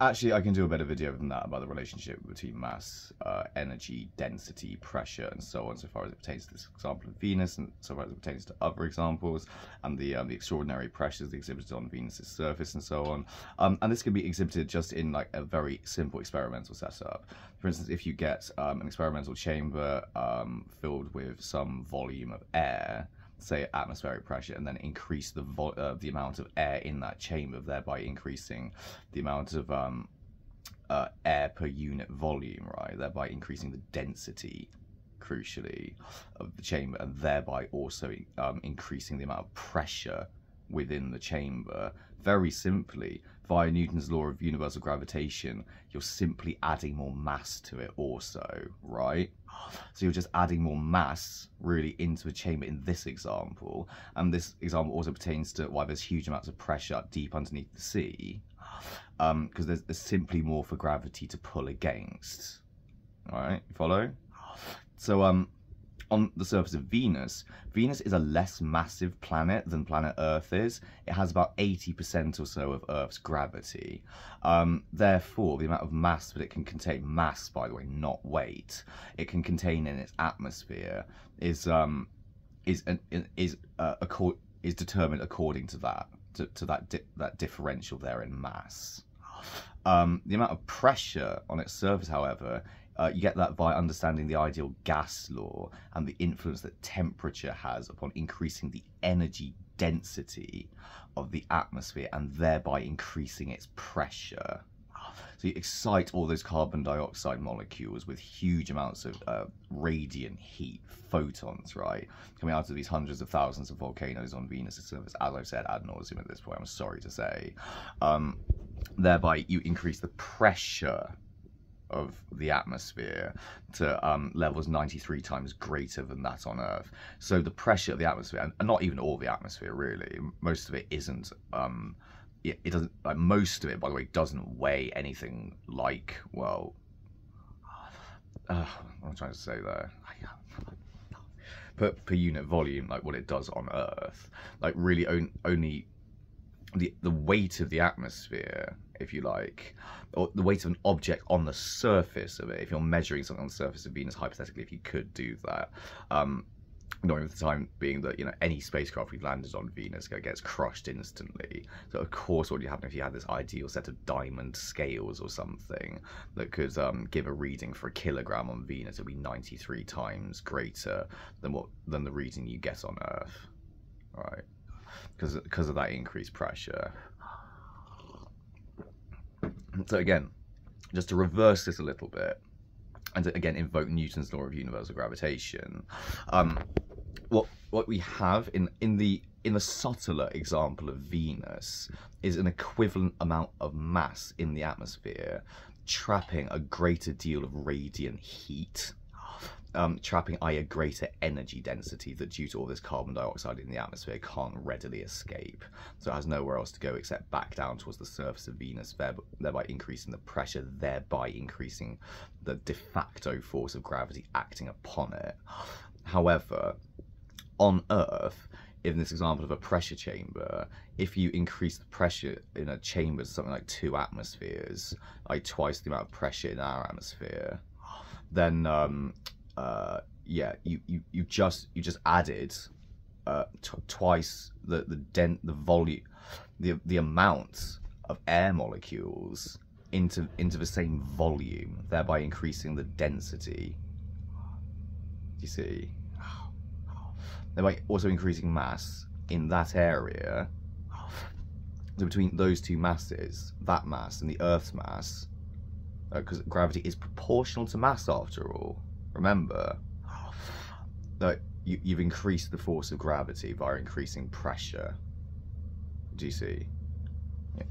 Actually, I can do a better video than that about the relationship between mass, energy, density, pressure, and so on, so far as it pertains to this example of Venus, and so far as it pertains to other examples, and the extraordinary pressures exhibited on Venus's surface, and so on. And this can be exhibited just in like a very simple experimental setup. For instance, if you get an experimental chamber filled with some volume of air, say atmospheric pressure, and then increase the amount of air in that chamber, thereby increasing the amount of air per unit volume, right? Thereby increasing the density, crucially, of the chamber, and thereby also increasing the amount of pressure within the chamber. Very simply, via Newton's law of universal gravitation, you're simply adding more mass to it also, right? So you're just adding more mass, really, into a chamber in this example. And this example also pertains to why there's huge amounts of pressure deep underneath the sea, because there's simply more for gravity to pull against. All right, you follow? So, on the surface of Venus, Venus is a less massive planet than planet Earth is. It has about 80% or so of Earth's gravity. Therefore, the amount of mass that it can contain, mass, by the way, not weight, it can contain in its atmosphere is determined according to that differential there in mass. The amount of pressure on its surface, however, you get that by understanding the ideal gas law and the influence that temperature has upon increasing the energy density of the atmosphere and thereby increasing its pressure. So you excite all those carbon dioxide molecules with huge amounts of radiant heat, photons, right, coming out of these hundreds of thousands of volcanoes on Venus' surface, as I've said ad nauseum at this point, I'm sorry to say. Thereby you increase the pressure of the atmosphere to levels 93 times greater than that on Earth. So the pressure of the atmosphere, and not even all the atmosphere really, most of it isn't, it doesn't, like, most of it, by the way, doesn't weigh anything like, well, what I'm trying to say there, per unit volume, like what it does on Earth, like really only the weight of the atmosphere, if you like, or the weight of an object on the surface of it, if you're measuring something on the surface of Venus, hypothetically, if you could do that, knowing at the time being that, you know, any spacecraft we landed on Venus gets crushed instantly. So of course what would happen if you had this ideal set of diamond scales or something that could give a reading for a kilogram on Venus, it would be 93 times greater than the reading you get on Earth, right? Because of that increased pressure. So again, just to reverse this a little bit, and to again invoke Newton's law of universal gravitation, what we have in the subtler example of Venus is an equivalent amount of mass in the atmosphere trapping a greater deal of radiant heat, trapping a greater energy density that, due to all this carbon dioxide in the atmosphere, can't readily escape. So it has nowhere else to go except back down towards the surface of Venus, thereby increasing the pressure, thereby increasing the de facto force of gravity acting upon it. However, on Earth, in this example of a pressure chamber, if you increase the pressure in a chamber to something like 2 atmospheres, like twice the amount of pressure in our atmosphere, then yeah, you just added twice the volume, the amount of air molecules into the same volume, thereby increasing the density. Do you see? Thereby also increasing mass in that area. So between those two masses, that mass and the Earth's mass, because gravity is proportional to mass after all. Remember, that you've increased the force of gravity by increasing pressure. Do you see? Yeah,